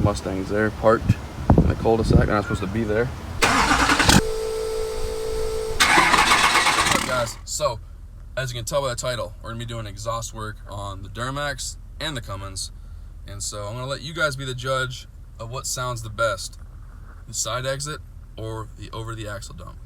Mustangs there parked in the cul-de-sac. They're not supposed to be there. Alright guys, so as you can tell by the title, we're gonna be doing exhaust work on the Duramax and the Cummins. And so I'm gonna let you guys be the judge of what sounds the best, the side exit or the over the axle dump.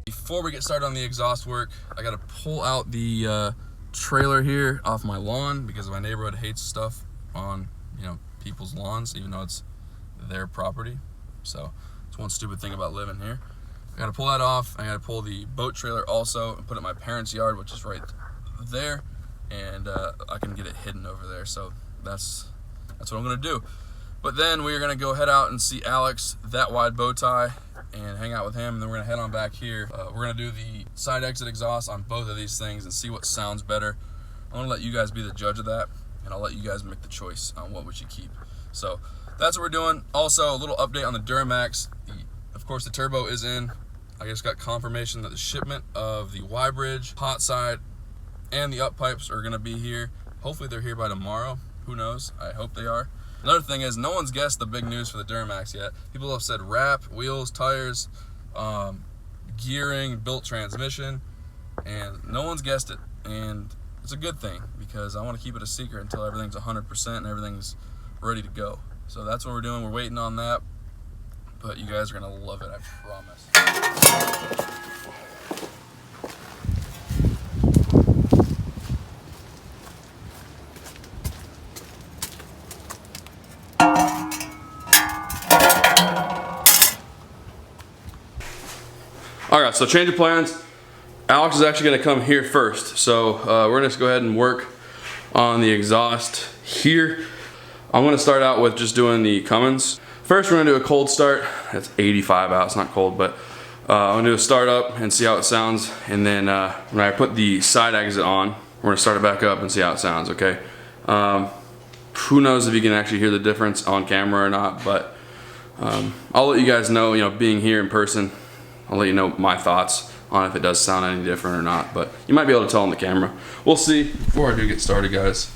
Before we get started on the exhaust work, I gotta pull out the trailer here off my lawn because my neighborhood hates stuff on, you know, people's lawns, even though it's their property. So it's one stupid thing about living here. I gotta pull that off. I gotta pull the boat trailer also and put it in my parents' yard, which is right there, and I can get it hidden over there. So that's what I'm gonna do. But then we're gonna go head out and see Alex, that wide bow tie, and hang out with him. And then we're gonna head on back here. We're gonna do the side exit exhaust on both of these things and see what sounds better. I'm gonna let you guys be the judge of that, and I'll let you guys make the choice on what we should keep. So that's what we're doing. Also, a little update on the Duramax. Of course, the turbo is in. I just got confirmation that the shipment of the Y bridge, hot side, and the up pipes are gonna be here. Hopefully they're here by tomorrow. Who knows? I hope they are. Another thing is, no one's guessed the big news for the Duramax yet. People have said wrap, wheels, tires, gearing, built transmission, and no one's guessed it. And it's a good thing because I want to keep it a secret until everything's 100% and everything's ready to go. So that's what we're doing. We're waiting on that, but you guys are gonna love it, I promise. Alright, so change of plans. Alex is actually going to come here first. So we're going to just go ahead and work on the exhaust here. I'm going to start out with just doing the Cummins. First we're going to do a cold start. It's 85 out, it's not cold, but I'm going to do a start up and see how it sounds. And then when I put the side exit on, we're going to start it back up and see how it sounds, okay? Who knows if you can actually hear the difference on camera or not, but I'll let you guys know, you know, being here in person. I'll let you know my thoughts on if it does sound any different or not, but you might be able to tell on the camera. We'll see. Before I do get started, guys,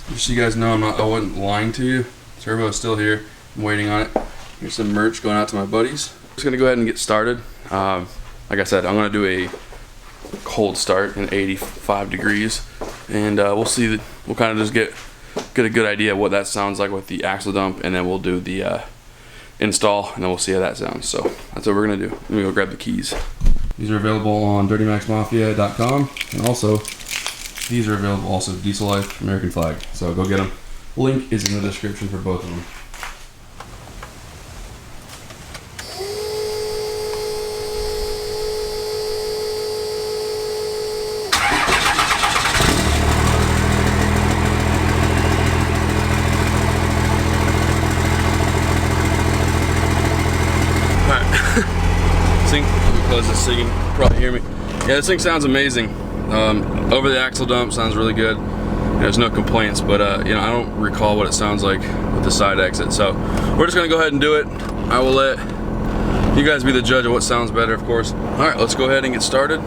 just so you guys know I wasn't lying to you. Turbo is still here. I'm waiting on it. Here's some merch going out to my buddies. Just gonna go ahead and get started. Like I said, I'm gonna do a cold start in 85 degrees, and we'll see that. We'll kind of just get a good idea of what that sounds like with the axle dump, and then we'll do the install, and then we'll see how that sounds. So that's what we're gonna do. Let me go grab the keys. These are available on dirtymaxmafia.com, and also these are available also Diesel Life, American Flag. So go get them. Link is in the description for both of them. Close this so you can probably hear me. Yeah, this thing sounds amazing. Over the axle dump sounds really good. There's no complaints, but you know, I don't recall what it sounds like with the side exit. So we're just gonna go ahead and do it. I will let you guys be the judge of what sounds better, of course. All right, let's go ahead and get started.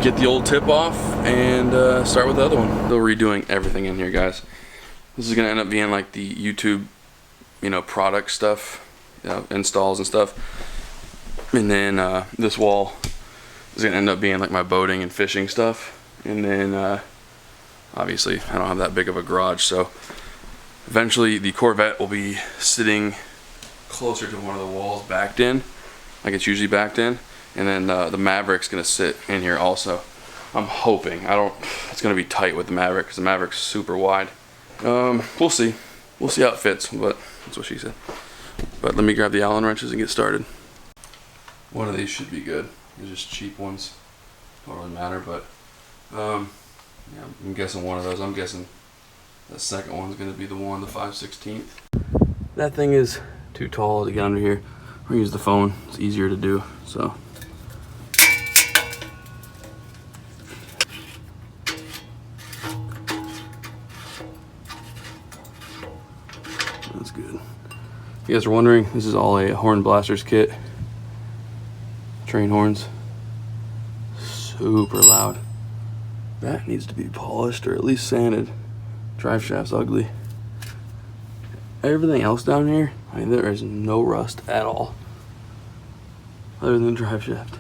Get the old tip off and start with the other one. Still redoing everything in here, guys. This is gonna end up being like the YouTube, you know, product stuff, you know, installs and stuff. And then this wall is gonna end up being like my boating and fishing stuff. And then obviously I don't have that big of a garage, so eventually the Corvette will be sitting closer to one of the walls backed in, like it's usually backed in. And then the Maverick's gonna sit in here also. I'm hoping. It's gonna be tight with the Maverick because the Maverick's super wide. We'll see. We'll see how it fits, but that's what she said. But let me grab the Allen wrenches and get started. One of these should be good. They're just cheap ones. Don't really matter, but yeah, I'm guessing one of those. I'm guessing the second one's gonna be the one, the 5/16. That thing is too tall to get under here. We'll use the phone. It's easier to do. So. That's good. you guys are wondering, this is all a horn blasters kit. Train horns. Super loud. That needs to be polished or at least sanded. Drive shaft's ugly. Everything else down here, I mean, there is no rust at all. Other than the drive shaft.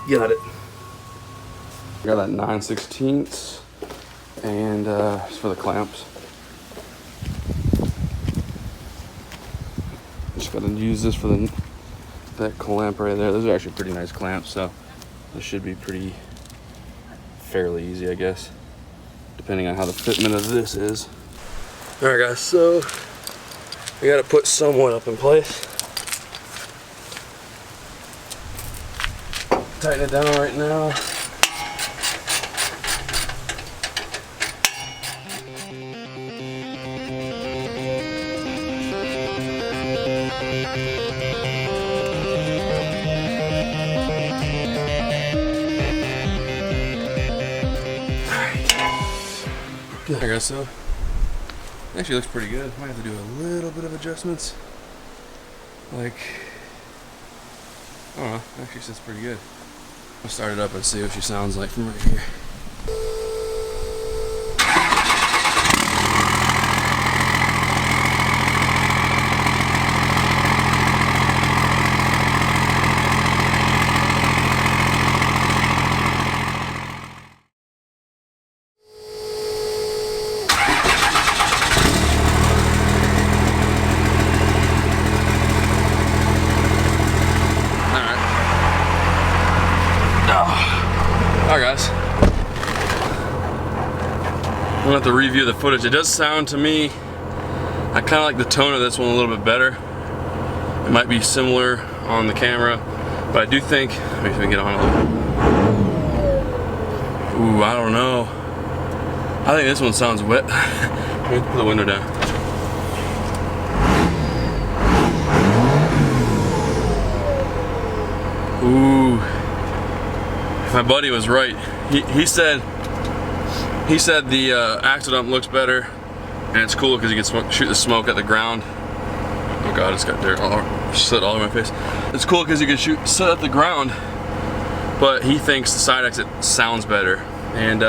Got it. Got that 9/16 and it's for the clamps. Just gotta use this for that clamp right there. Those are actually pretty nice clamps, so this should be fairly easy, I guess, depending on how the fitment of this is. All right, guys, so we gotta put somewhat up in place. Tighten it down right now. I guess so. Actually looks pretty good. Might have to do a little bit of adjustments. Like, I don't know, actually sits pretty good. I'll start it up and see what she sounds like from right here. Alright guys, I'm gonna have to review the footage. It does sound to me, I kind of like the tone of this one a little bit better. It might be similar on the camera, but I do think, let me see if we can get on a little. Ooh, I don't know. I think this one sounds wet. Let me put the window down. Ooh. My buddy was right. He said the axle dump looks better, and it's cool because you can shoot the smoke at the ground. Oh god, it's got dirt soot all over my face. It's cool because you can shoot soot at the ground, but he thinks the side exit sounds better. And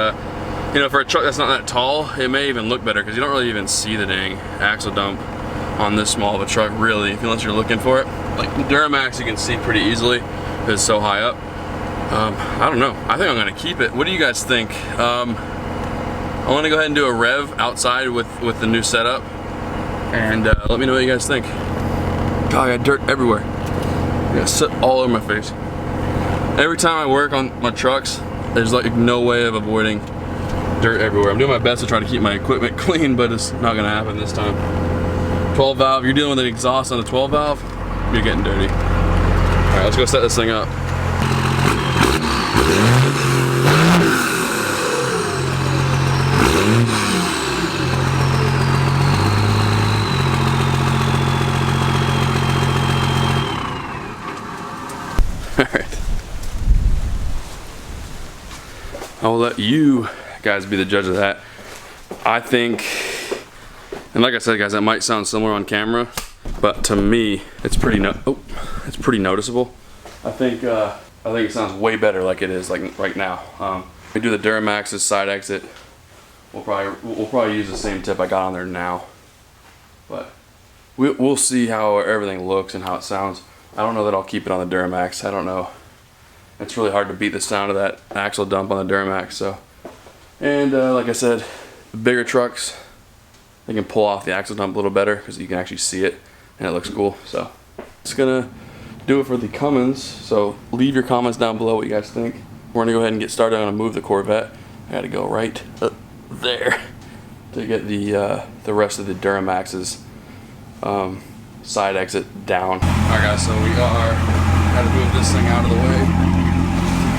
you know, for a truck that's not that tall, it may even look better because you don't really even see the dang axle dump on this small of a truck, really, unless you're looking for it. Like the Duramax, you can see pretty easily because it's so high up. I don't know. I think I'm gonna keep it. What do you guys think? I want to go ahead and do a rev outside with the new setup, and let me know what you guys think. God, I got dirt everywhere. I got soot all over my face. Every time I work on my trucks, there's like no way of avoiding dirt everywhere. I'm doing my best to try to keep my equipment clean, but it's not gonna happen this time. 12 valve. You're dealing with an exhaust on the 12 valve. You're getting dirty. All right, let's go set this thing up. Alright. I will let you guys be the judge of that. I think, and like I said guys, that might sound similar on camera, but to me, it's pretty noticeable. I think it sounds way better like it is like right now. We do the Duramax's side exit. We'll probably use the same tip I got on there now, but we'll see how everything looks and how it sounds. I don't know that I'll keep it on the Duramax. I don't know. It's really hard to beat the sound of that axle dump on the Duramax. So, and like I said, the bigger trucks, they can pull off the axle dump a little better because you can actually see it and it looks cool. So, it's gonna do it for the Cummins. So leave your comments down below what you guys think. We're gonna go ahead and get started. I'm gonna move the Corvette. I gotta go right up there to get the rest of the Duramax's side exit down. Alright guys, so we gotta move this thing out of the way to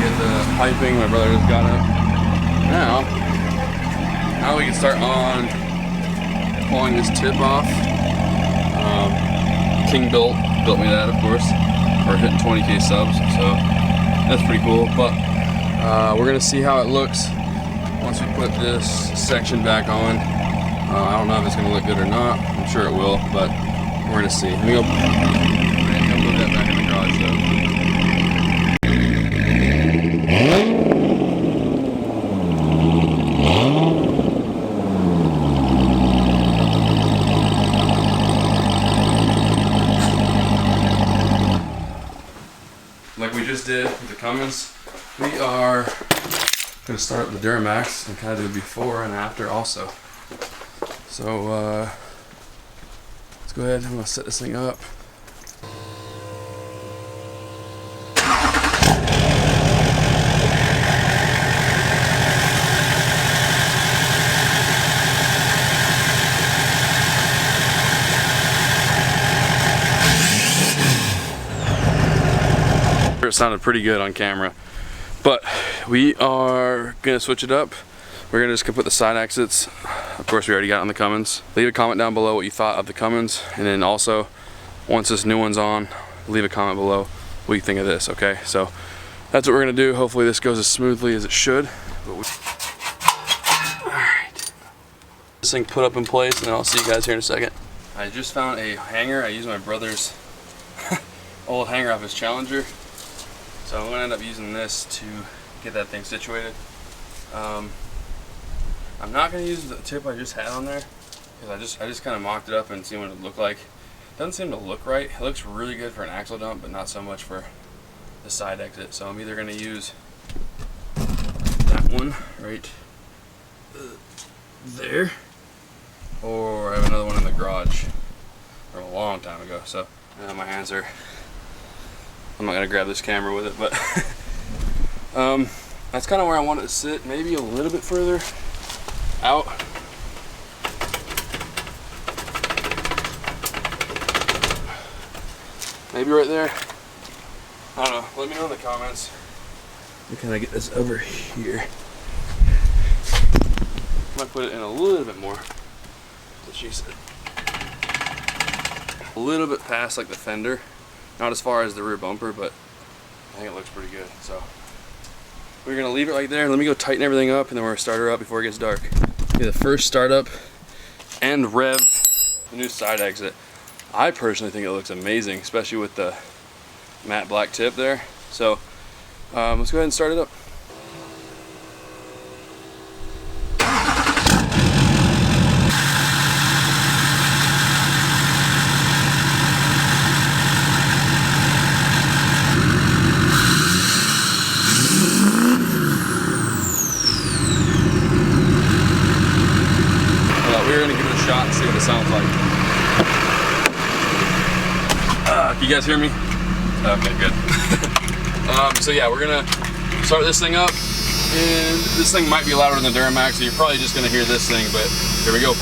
get the piping. My brother just got it. Now we can start on pulling this tip off. King built me that, of course. We're hitting 20K subs, so that's pretty cool. But we're gonna see how it looks once we put this section back on. I don't know if it's gonna look good or not. I'm sure it will, but we're gonna see. Let me go put that back in the garage though. Like we just did with the Cummins, we are going to start with the Duramax and kind of do before and after also. So let's go ahead, I'm going to set this thing up. It sounded pretty good on camera, but we are gonna switch it up. We're gonna just put the side exits. Of course, we already got on the Cummins. Leave a comment down below what you thought of the Cummins, and then also once this new one's on, leave a comment below what you think of this. Okay, so that's what we're gonna do. Hopefully this goes as smoothly as it should. All right, this thing put up in place, and then I'll see you guys here in a second. I just found a hanger. I used my brother's old hanger off his Challenger. So I'm gonna end up using this to get that thing situated. I'm not gonna use the tip I just had on there because I just kind of mocked it up and see what it looked like. Doesn't seem to look right. It looks really good for an axle dump, but not so much for the side exit. So I'm either gonna use that one right there, or I have another one in the garage from a long time ago. So my hands are. I'm not gonna grab this camera with it, but that's kind of where I want it to sit. Maybe a little bit further out. Maybe right there. I don't know. Let me know in the comments. We kind of get this over here. Might put it in a little bit more. That's what she said. A little bit past like the fender. Not as far as the rear bumper, but I think it looks pretty good. So we're gonna leave it right there. Let me go tighten everything up, and then we're gonna start her up before it gets dark. Okay, the first startup and rev the new side exit. I personally think it looks amazing, especially with the matte black tip there. So let's go ahead and start it up. We're gonna give it a shot and see what it sounds like. Can you guys hear me? Okay, good. So yeah, we're gonna start this thing up, and this thing might be louder than the Duramax, so you're probably just gonna hear this thing, but here we go.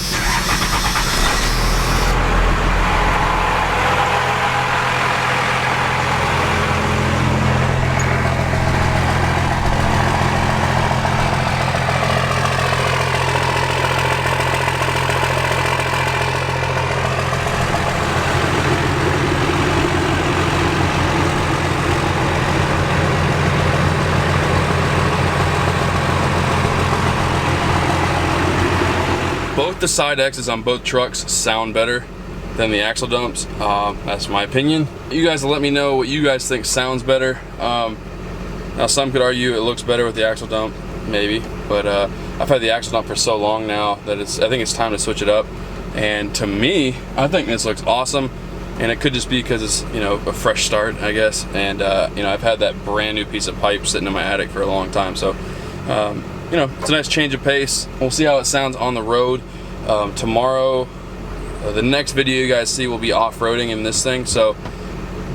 Both the side exits on both trucks sound better than the axle dumps. That's my opinion. You guys will let me know what you guys think sounds better. Now some could argue it looks better with the axle dump, maybe, but I've had the axle dump for so long now that I think it's time to switch it up. And to me, I think this looks awesome. And it could just be because it's, you know, a fresh start, I guess. And you know, I've had that brand new piece of pipe sitting in my attic for a long time, so you know, it's a nice change of pace. We'll see how it sounds on the road. Tomorrow, the next video you guys see will be off-roading in this thing, so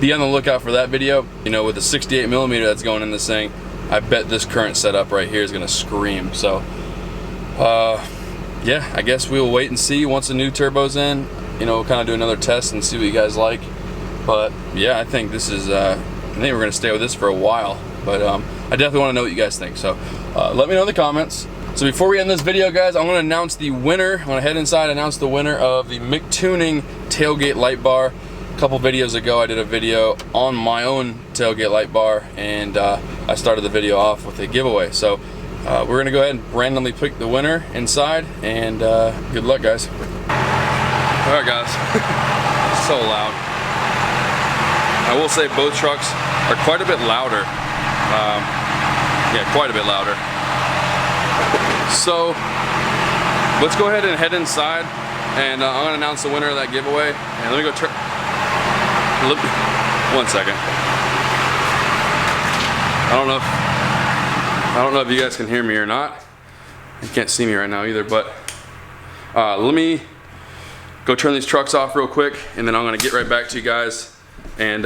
be on the lookout for that video. You know, with the 68mm that's going in this thing, I bet this current setup right here is gonna scream. So yeah, I guess we'll wait and see once the new turbo's in. You know, we'll kind of do another test and see what you guys like. But yeah, I think this is I think we're gonna stay with this for a while, but I definitely want to know what you guys think, so let me know in the comments. So before we end this video, guys, I'm going to announce the winner. I'm going to head inside and announce the winner of the Mick Tuning tailgate light bar. A couple videos ago I did a video on my own tailgate light bar, and I started the video off with a giveaway. So we're gonna go ahead and randomly pick the winner inside, and good luck, guys. Alright guys, so loud. I will say both trucks are quite a bit louder. Yeah, quite a bit louder. So let's go ahead and head inside, and I'm gonna announce the winner of that giveaway. And let me go turn. One second. I don't know if you guys can hear me or not. You can't see me right now either, but let me go turn these trucks off real quick, and then I'm gonna get right back to you guys, and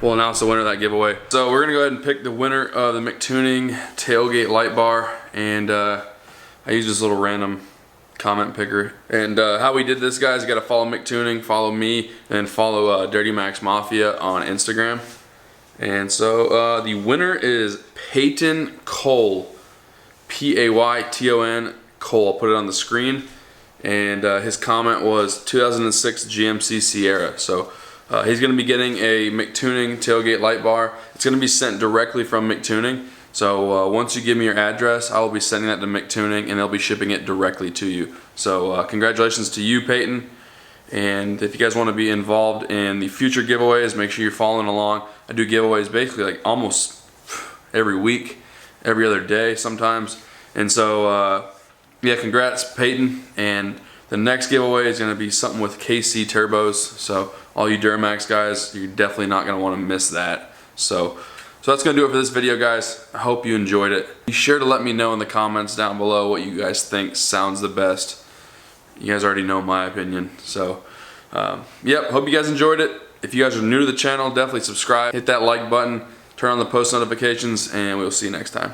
we'll announce the winner of that giveaway. So we're gonna go ahead and pick the winner of the McTuning tailgate light bar, and I used this little random comment picker. And how we did this, guys, you gotta follow McTuning, follow me, and follow Dirty Max Mafia on Instagram. And so the winner is Peyton Cole, Payton Cole. I'll put it on the screen. And his comment was 2006 GMC Sierra. So he's gonna be getting a McTuning tailgate light bar. It's gonna be sent directly from McTuning. So once you give me your address, I will be sending that to McTuning, and they'll be shipping it directly to you. So congratulations to you, Peyton. And if you guys want to be involved in the future giveaways, make sure you're following along. I do giveaways basically like almost every week, every other day sometimes. And so yeah, congrats, Peyton. And the next giveaway is going to be something with KC turbos. So all you Duramax guys, you're definitely not going to want to miss that. So that's going to do it for this video, guys. I hope you enjoyed it. Be sure to let me know in the comments down below what you guys think sounds the best. You guys already know my opinion. So, yep, hope you guys enjoyed it. If you guys are new to the channel, definitely subscribe. Hit that like button, turn on the post notifications, and we'll see you next time.